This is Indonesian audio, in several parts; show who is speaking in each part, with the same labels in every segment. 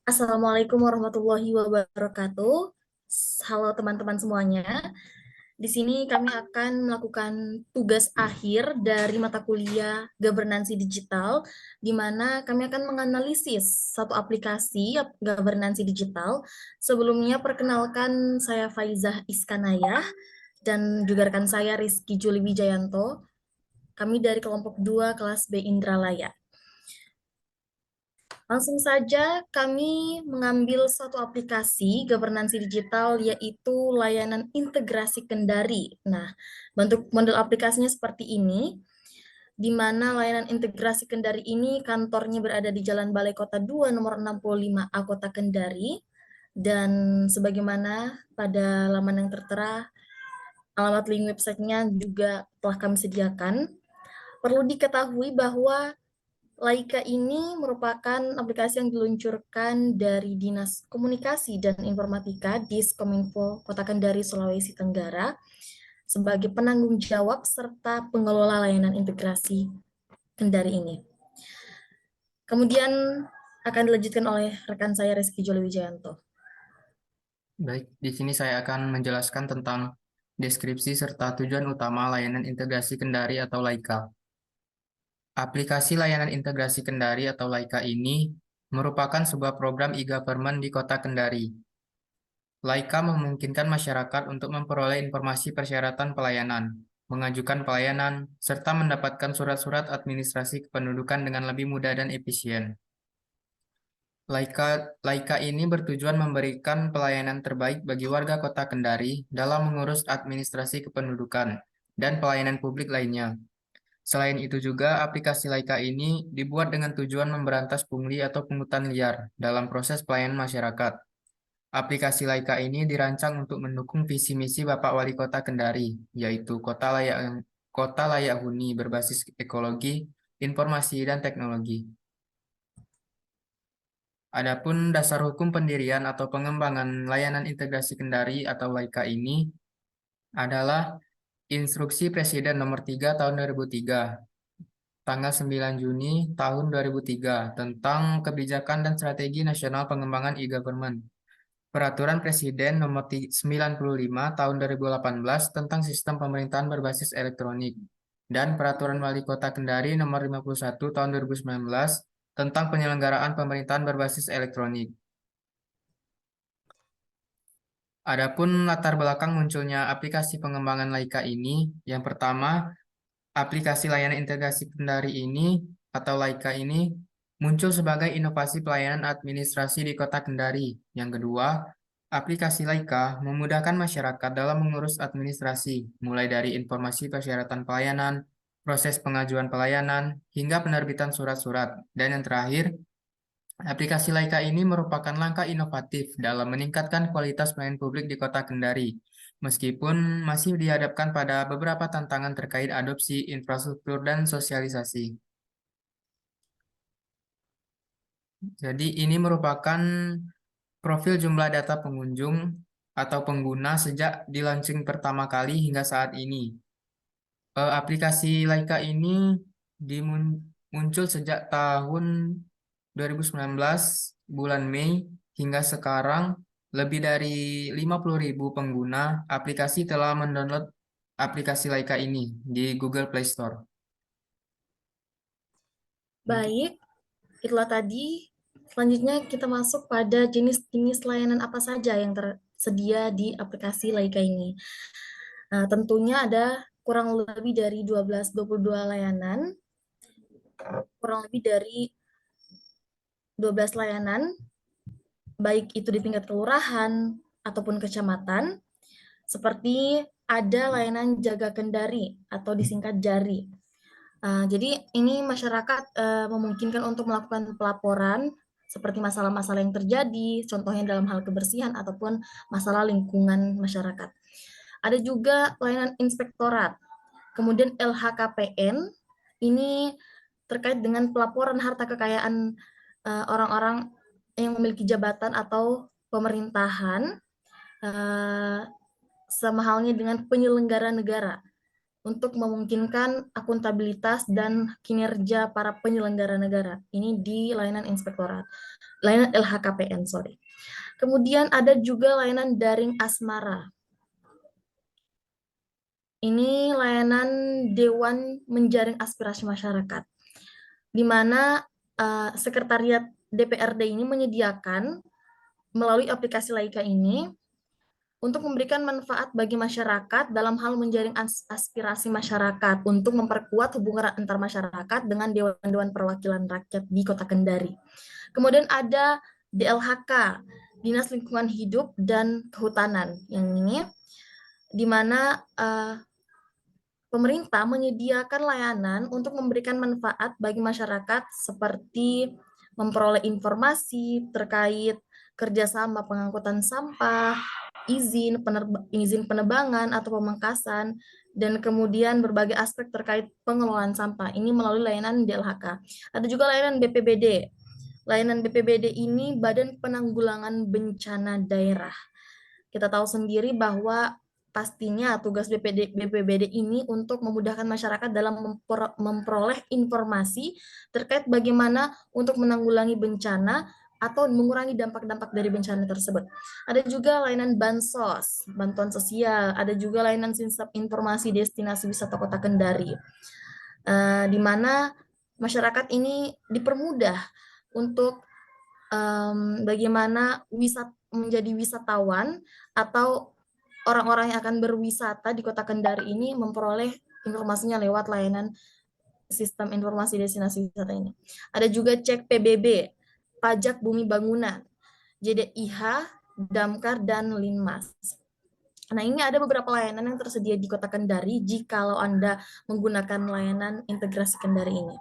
Speaker 1: Assalamualaikum warahmatullahi wabarakatuh. Halo teman-teman semuanya. Di sini kami akan melakukan tugas akhir dari mata kuliah Governansi Digital, di mana kami akan menganalisis satu aplikasi governansi digital. Sebelumnya perkenalkan, saya Faizah Iskanayah dan juga rekan saya Rizky Juli Wijayanto. Kami dari kelompok 2 kelas B Indralaya. Langsung saja kami mengambil satu aplikasi governansi digital yaitu layanan integrasi Kendari. Nah, bentuk model aplikasinya seperti ini, di mana layanan integrasi Kendari ini kantornya berada di Jalan Balai Kota 2 nomor 65A Kota Kendari, dan sebagaimana pada laman yang tertera, alamat link websitenya juga telah kami sediakan. Perlu diketahui bahwa Laika ini merupakan aplikasi yang diluncurkan dari Dinas Komunikasi dan Informatika Diskominfo Kota Kendari, Sulawesi Tenggara sebagai penanggung jawab serta pengelola layanan integrasi Kendari ini. Kemudian akan dilanjutkan oleh rekan saya Rizky Joli Wijayanto.
Speaker 2: Baik, di sini saya akan menjelaskan tentang deskripsi serta tujuan utama layanan integrasi Kendari atau Laika. Aplikasi layanan integrasi Kendari atau Laika ini merupakan sebuah program e-government di Kota Kendari. Laika memungkinkan masyarakat untuk memperoleh informasi persyaratan pelayanan, mengajukan pelayanan, serta mendapatkan surat-surat administrasi kependudukan dengan lebih mudah dan efisien. Laika ini bertujuan memberikan pelayanan terbaik bagi warga Kota Kendari dalam mengurus administrasi kependudukan dan pelayanan publik lainnya. Selain itu juga, aplikasi Laika ini dibuat dengan tujuan memberantas pungli atau pungutan liar dalam proses pelayanan masyarakat. Aplikasi Laika ini dirancang untuk mendukung visi misi Bapak Wali Kota Kendari, yaitu Kota Layak Huni berbasis ekologi, informasi, dan teknologi. Adapun dasar hukum pendirian atau pengembangan layanan integrasi Kendari atau Laika ini adalah Instruksi Presiden Nomor 3 Tahun 2003, tanggal 9 Juni tahun 2003 tentang Kebijakan dan Strategi Nasional Pengembangan e-Government. Peraturan Presiden Nomor 95 Tahun 2018 tentang Sistem Pemerintahan Berbasis Elektronik. Dan Peraturan Wali Kota Kendari Nomor 51 Tahun 2019 tentang penyelenggaraan pemerintahan berbasis elektronik. Adapun latar belakang munculnya aplikasi pengembangan Laika ini, yang pertama, aplikasi layanan integrasi Kendari ini atau Laika ini muncul sebagai inovasi pelayanan administrasi di Kota Kendari. Yang kedua, aplikasi Laika memudahkan masyarakat dalam mengurus administrasi, mulai dari informasi persyaratan pelayanan, proses pengajuan pelayanan, hingga penerbitan surat-surat. Dan yang terakhir, aplikasi Laika ini merupakan langkah inovatif dalam meningkatkan kualitas pelayanan publik di Kota Kendari, meskipun masih dihadapkan pada beberapa tantangan terkait adopsi infrastruktur dan sosialisasi. Jadi ini merupakan profil jumlah data pengunjung atau pengguna sejak di launching pertama kali hingga saat ini. Aplikasi Laika ini muncul sejak tahun 2019 bulan Mei hingga sekarang lebih dari 50.000 pengguna aplikasi telah mendownload aplikasi Laika ini di Google Play Store.
Speaker 1: Baik, itulah tadi. Selanjutnya kita masuk pada jenis-jenis layanan apa saja yang tersedia di aplikasi Laika ini. Nah, tentunya ada kurang lebih dari 22 layanan, kurang lebih dari 12 layanan, baik itu di tingkat kelurahan ataupun kecamatan, seperti ada layanan Jaga Kendari atau disingkat JARI. Jadi ini masyarakat memungkinkan untuk melakukan pelaporan seperti masalah-masalah yang terjadi, contohnya dalam hal kebersihan ataupun masalah lingkungan masyarakat. Ada juga layanan inspektorat. Kemudian LHKPN, ini terkait dengan pelaporan harta kekayaan orang-orang yang memiliki jabatan atau pemerintahan, sama halnya dengan penyelenggara negara untuk memungkinkan akuntabilitas dan kinerja para penyelenggara negara. Ini di layanan inspektorat, layanan LHKPN, sorry. Kemudian ada juga layanan daring asmara. Ini layanan Dewan Menjaring Aspirasi Masyarakat, di mana Sekretariat DPRD ini menyediakan melalui aplikasi Laika ini untuk memberikan manfaat bagi masyarakat dalam hal menjaring aspirasi masyarakat untuk memperkuat hubungan antar masyarakat dengan Dewan-Dewan Perwakilan Rakyat di Kota Kendari. Kemudian ada DLHK, Dinas Lingkungan Hidup dan Kehutanan. Yang ini di mana pemerintah menyediakan layanan untuk memberikan manfaat bagi masyarakat seperti memperoleh informasi terkait kerjasama pengangkutan sampah, izin penebangan atau pemangkasan, dan kemudian berbagai aspek terkait pengelolaan sampah. Ini melalui layanan DLHK. Ada juga layanan BPBD. Layanan BPBD ini Badan Penanggulangan Bencana Daerah. Kita tahu sendiri bahwa pastinya tugas BPBD ini untuk memudahkan masyarakat dalam memperoleh informasi terkait bagaimana untuk menanggulangi bencana atau mengurangi dampak-dampak dari bencana tersebut. Ada juga layanan bansos, bantuan sosial, ada juga layanan sinsap informasi destinasi wisata Kota Kendari, di mana masyarakat ini dipermudah untuk bagaimana menjadi wisatawan atau orang-orang yang akan berwisata di Kota Kendari ini memperoleh informasinya lewat layanan sistem informasi destinasi wisata ini. Ada juga cek PBB, pajak bumi bangunan, JDIH, Damkar, dan Linmas. Nah, ini ada beberapa layanan yang tersedia di Kota Kendari jikalau Anda menggunakan layanan integrasi Kendari ini.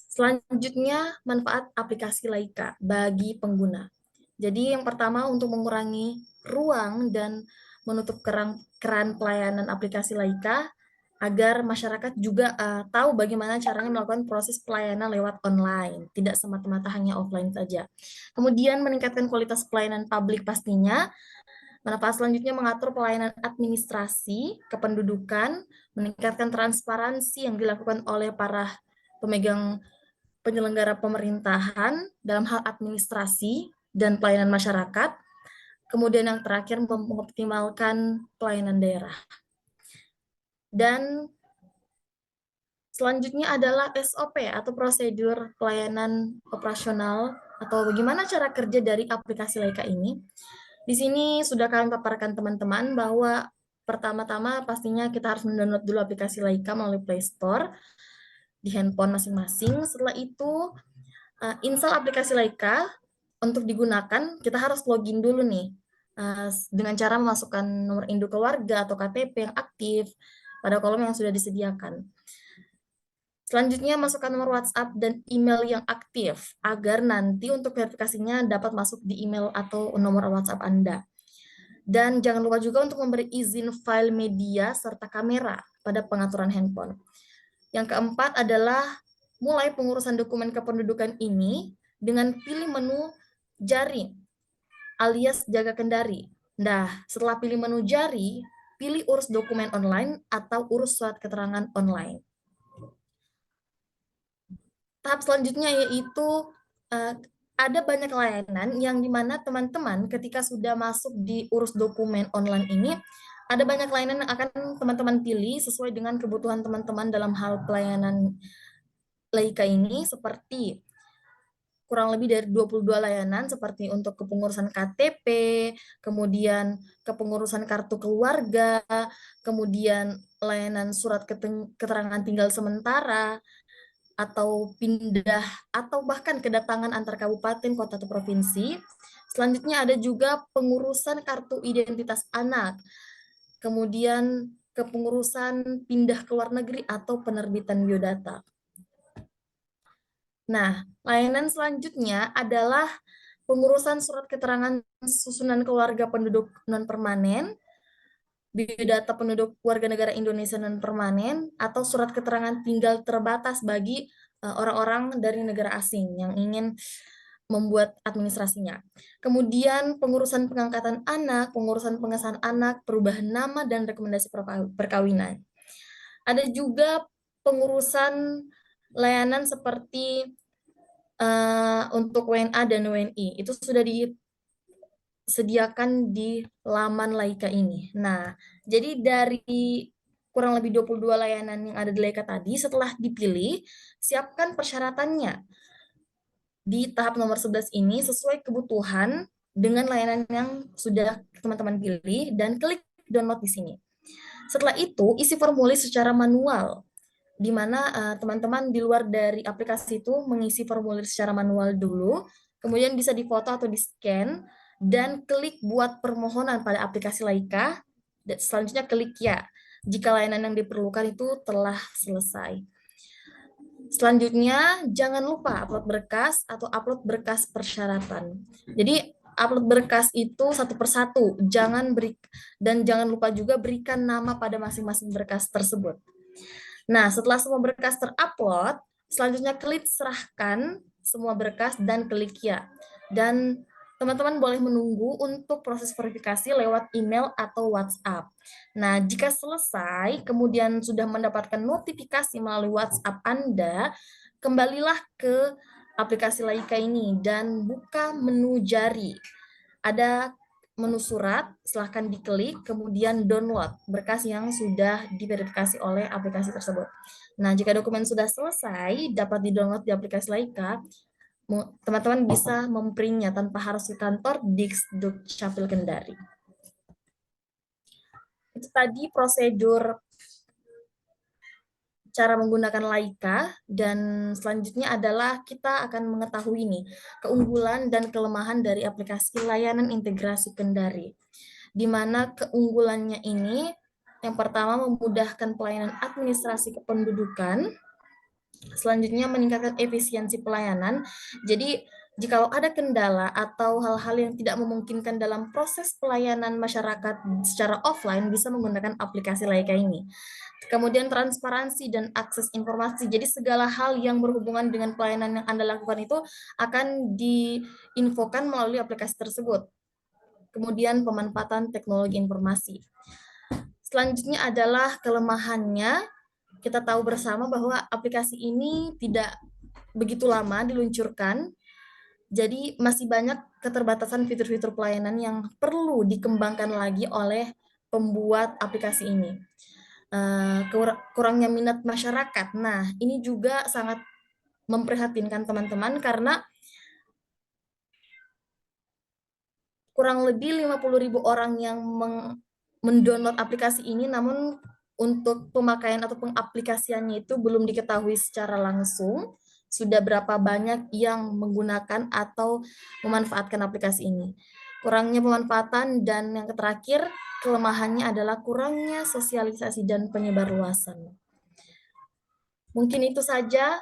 Speaker 1: Selanjutnya, manfaat aplikasi Laika bagi pengguna. Jadi yang pertama untuk mengurangi ruang dan menutup keran pelayanan aplikasi Laika agar masyarakat juga tahu bagaimana caranya melakukan proses pelayanan lewat online, tidak semata-mata hanya offline saja. Kemudian meningkatkan kualitas pelayanan publik pastinya. Manfaat selanjutnya mengatur pelayanan administrasi kependudukan, meningkatkan transparansi yang dilakukan oleh para pemegang penyelenggara pemerintahan dalam hal administrasi dan pelayanan masyarakat. Kemudian yang terakhir mengoptimalkan pelayanan daerah. Dan selanjutnya adalah SOP atau prosedur pelayanan operasional atau bagaimana cara kerja dari aplikasi Laika ini. Di sini sudah kami paparkan teman-teman bahwa pertama-tama pastinya kita harus mendownload dulu aplikasi Laika melalui Play Store di handphone masing-masing. Setelah itu install aplikasi Laika. Untuk digunakan, kita harus login dulu nih, dengan cara memasukkan nomor induk keluarga atau KTP yang aktif pada kolom yang sudah disediakan. Selanjutnya, masukkan nomor WhatsApp dan email yang aktif, agar nanti untuk verifikasinya dapat masuk di email atau nomor WhatsApp Anda. Dan jangan lupa juga untuk memberi izin file media serta kamera pada pengaturan handphone. Yang keempat adalah mulai pengurusan dokumen kependudukan ini dengan pilih menu Jari alias Jaga Kendari. Nah, setelah pilih menu Jari, pilih urus dokumen online atau urus surat keterangan online. Tahap selanjutnya yaitu ada banyak layanan yang dimana teman-teman ketika sudah masuk di urus dokumen online ini, ada banyak layanan yang akan teman-teman pilih sesuai dengan kebutuhan teman-teman dalam hal pelayanan Laika ini, seperti kurang lebih dari 22 layanan seperti untuk kepengurusan KTP, kemudian kepengurusan kartu keluarga, kemudian layanan surat keterangan tinggal sementara, atau pindah, atau bahkan kedatangan antar kabupaten, kota, atau provinsi. Selanjutnya ada juga pengurusan kartu identitas anak, kemudian kepengurusan pindah ke luar negeri atau penerbitan biodata. Nah, layanan selanjutnya adalah pengurusan surat keterangan susunan keluarga penduduk non-permanen, biodata penduduk warga negara Indonesia non permanen, atau surat keterangan tinggal terbatas bagi orang-orang dari negara asing yang ingin membuat administrasinya. Kemudian pengurusan pengangkatan anak, pengurusan pengesahan anak, perubahan nama, dan rekomendasi perkawinan. Ada juga pengurusan layanan seperti untuk WNA dan WNI. Itu sudah disediakan di laman Laika ini. Nah, jadi dari kurang lebih 22 layanan yang ada di Laika tadi, setelah dipilih, siapkan persyaratannya di tahap nomor 11 ini sesuai kebutuhan dengan layanan yang sudah teman-teman pilih dan klik download di sini. Setelah itu, isi formulir secara manual, di mana teman-teman di luar dari aplikasi itu mengisi formulir secara manual dulu, kemudian bisa difoto atau di-scan, dan klik buat permohonan pada aplikasi Laika, dan selanjutnya klik ya, jika layanan yang diperlukan itu telah selesai. Selanjutnya, jangan lupa upload berkas atau upload berkas persyaratan. Jadi, upload berkas itu satu persatu, dan jangan lupa juga berikan nama pada masing-masing berkas tersebut. Nah, setelah semua berkas terupload, selanjutnya klik serahkan semua berkas dan klik ya. Dan teman-teman boleh menunggu untuk proses verifikasi lewat email atau WhatsApp. Nah, jika selesai, kemudian sudah mendapatkan notifikasi melalui WhatsApp Anda, kembalilah ke aplikasi Laika ini dan buka menu jari. Ada menu surat, silahkan diklik, kemudian download berkas yang sudah diverifikasi oleh aplikasi tersebut. Nah, jika dokumen sudah selesai, dapat di-download di aplikasi Laika, teman-teman bisa memprintnya tanpa harus ke kantor Dikduk Capil Kendari. Itu tadi prosedur cara menggunakan Laika, dan selanjutnya adalah kita akan mengetahui nih keunggulan dan kelemahan dari aplikasi layanan integrasi Kendari. Di mana keunggulannya ini yang pertama memudahkan pelayanan administrasi kependudukan, selanjutnya meningkatkan efisiensi pelayanan. Jadi jika ada kendala atau hal-hal yang tidak memungkinkan dalam proses pelayanan masyarakat secara offline, bisa menggunakan aplikasi Laika ini. Kemudian transparansi dan akses informasi. Jadi segala hal yang berhubungan dengan pelayanan yang Anda lakukan itu akan diinfokan melalui aplikasi tersebut. Kemudian pemanfaatan teknologi informasi. Selanjutnya adalah kelemahannya. Kita tahu bersama bahwa aplikasi ini tidak begitu lama diluncurkan, jadi masih banyak keterbatasan fitur-fitur pelayanan yang perlu dikembangkan lagi oleh pembuat aplikasi ini. Kurangnya minat masyarakat. Nah, ini juga sangat memprihatinkan teman-teman karena kurang lebih 50.000 orang yang mendownload aplikasi ini, namun untuk pemakaian atau pengaplikasiannya itu belum diketahui secara langsung sudah berapa banyak yang menggunakan atau memanfaatkan aplikasi ini. Kurangnya pemanfaatan, dan yang terakhir kelemahannya adalah kurangnya sosialisasi dan penyebarluasan. Mungkin itu saja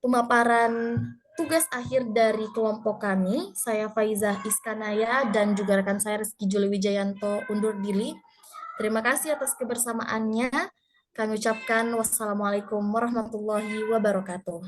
Speaker 1: pemaparan tugas akhir dari kelompok kami. Saya Faizah Iskanaya dan juga rekan saya Rizky Juli Wijayanto undur diri. Terima kasih atas kebersamaannya. Kami ucapkan wassalamualaikum warahmatullahi wabarakatuh.